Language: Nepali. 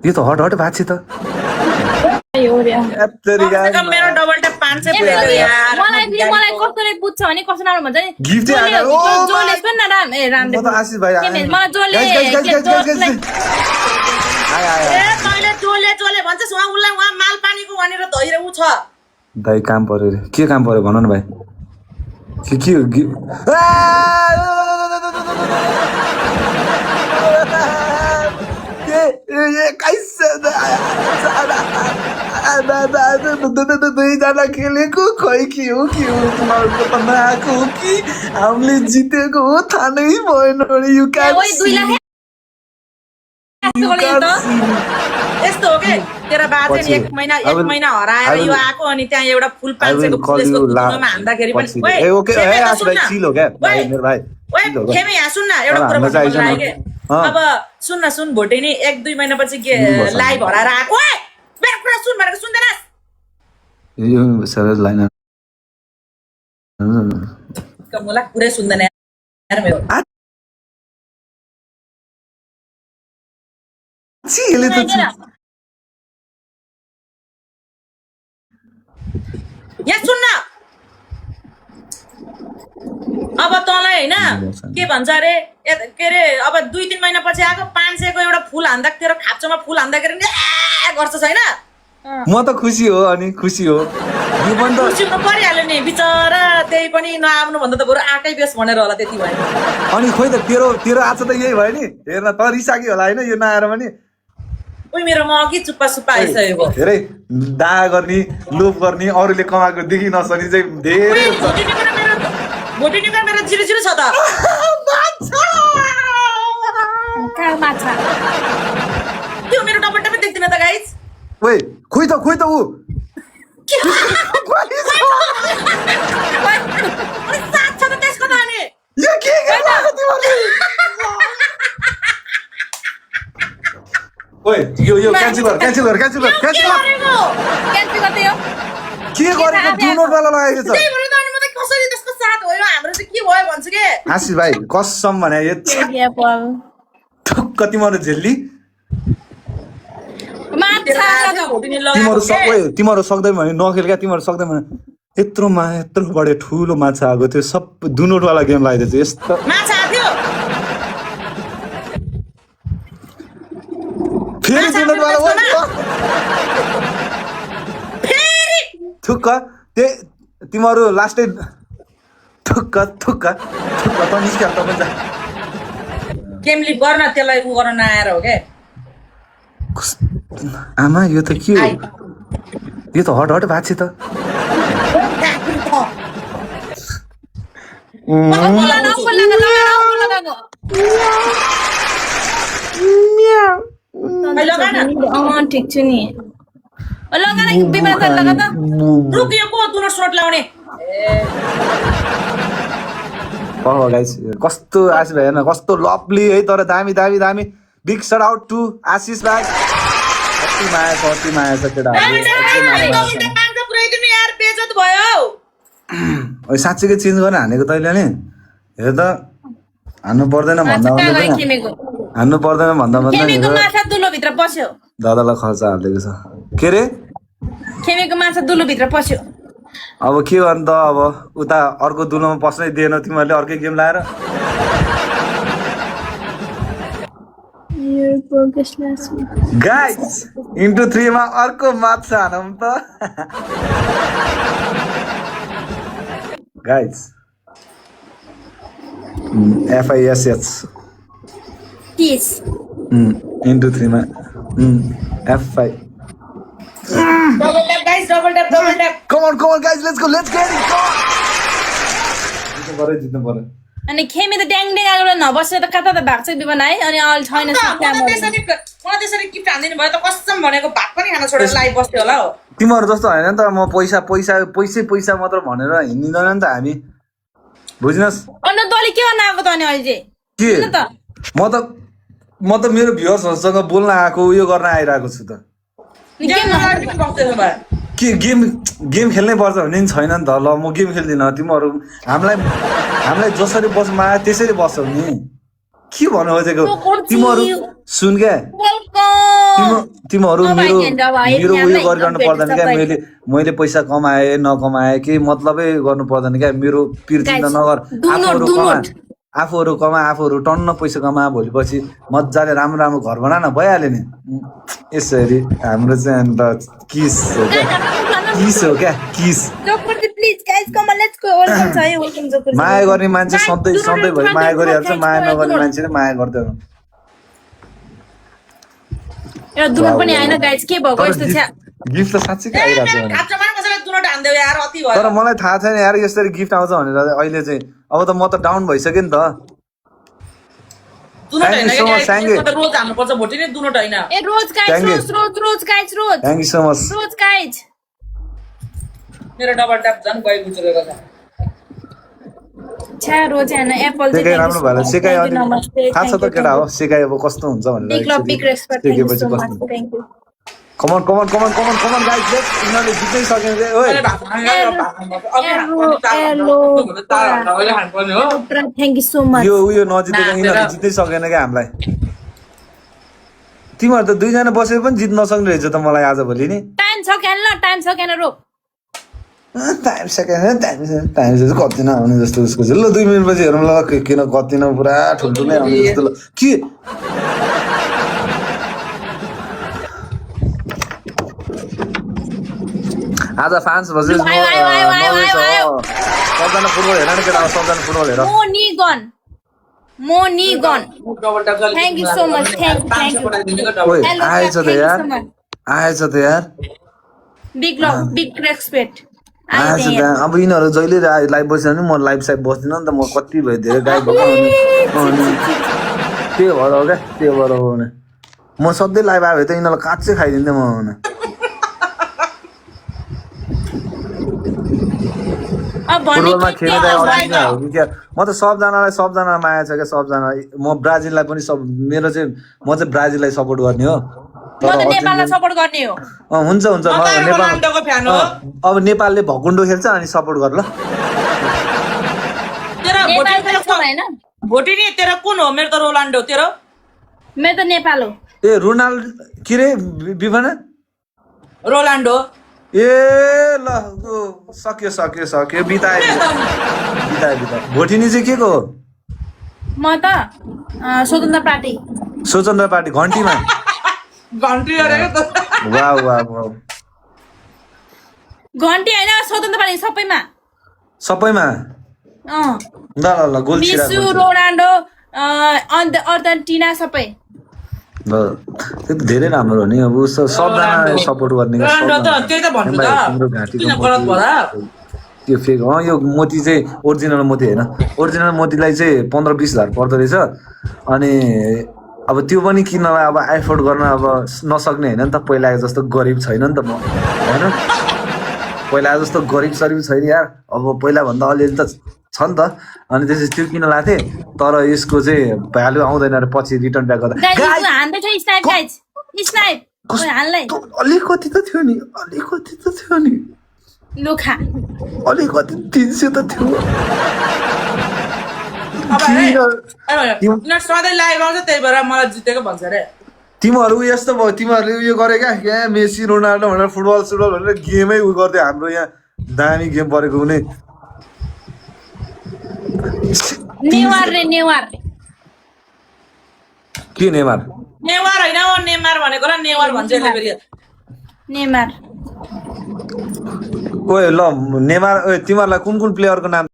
यो त हट भएको छ त मेरो डबल ट्याप 500 पुग्यो यार मलाई कसले बुझ्छ भने कस्तो राम्रो भन्छ नि गिफ्ट जोले पनि न राम ए रामले म त आशिष भाइ मलाई जोले ए मैले जोले भन्छस् उहाँ माल पानीको भनेर धैरे उ छ दाइ काम पर्यो रे के काम पर्यो भन न भाइ के दुईजना खेलेको खै के हो तिमीहरूको त नआएको हो कि हामीले जितेको हो थाहा नै भएन यु यस्तो हो के तेरा बाजे नि एक महिना हराएर यो आको अनि त्यहाँ एउटा फुल 500 को फुल यसको कुनामा हान्दाखेरि पनि ओके ए आश भाइ चिल हो क्या भाइ मेरो भाइ खेमे यहाँ सुन न एउटा कुरा भन्नु लाग्यो के अब सुन भोटे नि 1-2 महिनापछि के लाइभ हराएर आको ओए मेरो कुरा सुन भनेको सुन्दैनस् यो सरल लाइन कमला कुरै सुन्दैन यार मेरो चिले त यहाँ सुन्न अब तँलाई हैन के भन्छ अरे के अरे अब 2-3 महिनापछि आएको 500 को एउटा फुल हान्दा तेरो खाप्चोमा फुल हान्दाखेरि नि गर्छ छैन म त खुसी हो अनि खुसी हो यो पनि त खुसी हुनु परिहाल्यो नि बिचरा त्यही पनि नआउनु भन्दा त बरु आकै बेस भनेर होला त्यति भयो अनि खोइ त तेरो आज त यही भयो नि हेर्न त रिसाकी होला हैन यो नआएर पनि ओइ मेरो म अघि चुप्पा सुप्पा आइसकेको धेरै दाह गर्ने लोभ गर्ने अरूले कमाएको देखि नसनी चाहिँ धेरै भोटे निका मेरो 0-0 छ त माछा त्यो मेरो डबल टप देख्दिन त गाइस ओइ खोइ त उ साथ छ त त्यसको त अनि यो के गर्नु तिमीले ओइ यो क्यान्सल गर क्यान्सल गर्दै हो के गरेको डु नोट वाला लगाएको छ त्यही भएर त अनि म त कसरी त्यसको साथ हो हाम्रो चाहिँ के भयो भन्छु के आशिष भाइ कसम भने यो ठुक्क तिम्रो झेल्ली तिम्रो सक्दैन भने नखेल क्या तिम्रो सक्दैन भने यत्रो बडे ठुलो माछा आएको थियो सब दुनोट वाला गेम लगाइदिएछ यस्तो माछा थियो फेरि दुनोट वाला ठुक्क तिमीहरू लास्टै ठुक्क त निस्क्या त पनि गेमली गर्न त्यसलाई उ गर्न नआएर हो के आमा यो त के हो यो त हट भएको छ त ठिक छु नि कस्तो आशिष भाइ हेर्न कस्तो लभली है तर दामी बिग शाउट आउट टु आशिष भाइ कति माया छ केटा साँच्चीकै चेन्ज गर्न हानेको तैँले नि हेर त हान्नु पर्दैन भन्दा दादालाई खर्च हालिदिएको छ के रे खेमेको माछा दुलो भित्र पस्यो अब के गर्नु त अब उता अर्को दुलोमा पस्नै दिएन तिमीहरूले अर्कै गेम लाएर गाइस इन्टु 3 मा अर्को माछा हानौँ त गाइस FISH इन्टु 3 मा FI double tap guys double tap come on guys let's get it जित्नु पर्यो अनि खेमे त ड्याङ आएर नबसेर त कता त भाग्छ बिबन है अनि अल छैन त्यसरी गिफ्ट हान्दिनु भयो त कसम भनेको भात पनि खान छोडेर लाइभ बस्थ्यो होला हो तिमीहरू जस्तो हैन नि त म पैसा मात्र भनेर हिँड्दिदैन नि त हामी बुझ्नस् अनि तले के गर्न आएको त अनि अहिले के म त मेरो भ्युअर्सहरुसँग बोल्न आएको उयो गर्न आइराको छु त के गेम खेल्नै पर्छ भन्ने छैन नि त ल म गेम खेल्दिन तिमीहरू हामीलाई जसरी बस्नु आयो त्यसरी बस्छौ नि के भन्नु खोजेको तो कुर्सी। तिमीहरू सुन क्या वेलकम तिमीहरू अब मेरो आइहाल्छ, अब मेरो आइहाल्छ, उयो गरिरहनु पर्दैन क्या सबै। मैले पैसा कमाएँ नकमाएँ केही मतलबै गर्नु पर्दैन क्या मेरो पिरचिन्ता Guys, नगर do not. आफूहरू कमा आफूहरू टन्न पैसा कमा भोलिपछि मजाले राम्रो राम्रो घर बना न भइहाल्यो नि यसरी हाम्रो चाहिँ अन्त किस हो क्या किस जोकुर्ती please guys come on let's go welcome छ है वेलकम जोकुर्ती माया गर्ने मान्छे सधैँभरि माया गरिहाल्छ माया नगर्ने मान्छेले माया गर्दैन एउटा दुनो पनि आएन गाइस के भएको यस्तो छ गिफ्ट त साँच्चै आइरहेको छ भने खाप्चोमा कसैलाई दुनो ढान्देऊ यार अति भयो तर मलाई थाहा छैन यार यसरी गिफ्ट आउँछ भनेर अहिले चाहिँ अब त म त डाउन भइसकेँ नि त दुनो Thank you so much, thank you. रोज हान्नुपर्छ भोटि नै दुनो ढाइन ए रोज गाइस Thank you. रोज गाइस रोज थ्याङ्क यू सो मच रोज गाइस मेरो डबल ट्याप झन् गइ गुचरेको छ छा रोज हैन एप्पल सेकाइ राम्रो भएर सेकाइ अनि थाहा छ त केटा हो सेकाइ अब कस्तो हुन्छ भनेर big love big respect thank you सेकेपछि सो कस्तो much thank you come on guys let's यिनीहरूले जित्नै सकेन रे ओए थ्यांक यू सो मच यो उयो नजितेको यिनीहरूले जित्नै सकेन क्या हामीलाई तिमीहरू त दुईजना बसेर पनि जित्न नसक्ने रहेछ त मलाई आजभोलि नि टाइम छ क्यान रोक टाइम सेकेन्ड टाइम कति नआउने जस्तो उसको चाहिँ ल 2 मिनट पछि हेरौँ ल किन कति न पुरा ठुल्ठुलै आउने जस्तो ल के आज फ्रान्स भर्सेस सबजना फुटबल हेर न केटा सबजना फुटबल हेर मोनीगन thank you so much thank you ओए आएछ त यार बिग लभ बिग रेस्पेक्ट आएछ त अब यिनीहरू जहिले लाइभ बस्यो भने म लाइभ साइभ बस्दिनँ नि त म कति भयो धेरै गाई भएको अनि त्यही भएर हो क्या त्यही भएर हो भने म सधैँ लाइभ आयो भने त यिनीहरूलाई काँचै खाइदिन्थेँ म भने फुटबलमा खेल्ने त अर्जिनल हो कि क्या म त सबजनालाई माया छ क्या सबजना म ब्राजिललाई पनि मेरो चाहिँ म चाहिँ ब्राजिललाई सपोर्ट गर्ने हो म त नेपाललाई सपोर्ट गर्ने हो हुन्छ रोनाल्डोको फ्यान हो अब नेपालले भकुन्डो खेल्छ अनि सपोर्ट गर ल तेरा नेपाल छ हैन भोटि नि तेरा कुन हो मेरो त रोनाल्डो तेरो मेरो त नेपाल हो ए रोनाल्डो के रे विभना रोनाल्डो ए ल सक्यो बिताए भोटिनी चाहिँ के को हो म त स्वतन्त्र पार्टी घन्टीमा घन्टी गरेको त वाह घन्टी हैन स्वतन्त्र पार्टी सबैमा ल गोल मेसी रोनाल्डो अर्जेन्टिना सबै ल त्यो त धेरै राम्रो हो नि अब सबजना सपोर्ट गर्ने रोनाल्डो त त्यही त भन्नु त किन गलत भरा त्यो फेक यो मोती चाहिँ ओरिजिनल मोती होइन ओरिजिनल मोतीलाई चाहिँ 15-20 हजार पर्दो रहेछ अनि अब त्यो पनि किन्नलाई अब एफोर्ड गर्न अब नसक्ने होइन नि त पहिला जस्तो गरिब छैन नि त म होइन पहिला जस्तो गरिब सरिब छैन यार अब पहिला भन्दा अलिअलि त छ नि त अनि त्यसपछि त्यो किन लाथे तर यसको चाहिँ भ्यालु आउँदैन र पछि रिटर्न ब्याक गर्दा अलिकति त थियो नि लुखा अलिकति 300 त थियो सधैँ लाइभ आउँछ त्यही भएर मलाई जितेको भन्छ रे तिमीहरू यस्तो भयो तिमीहरूले उयो गरे क्या मेसी रोनाल्डो भनेर फुटबल भनेर गेमै उयो गर्थ्यो हाम्रो यहाँ दामी गेम परेको हुने नेवार के नेमार होइन ओ नेमार भनेको र नेवार भन्छ यसले फेरि नेमार ओए ल नेमार तिमीहरूलाई कुन प्लेयरको नाम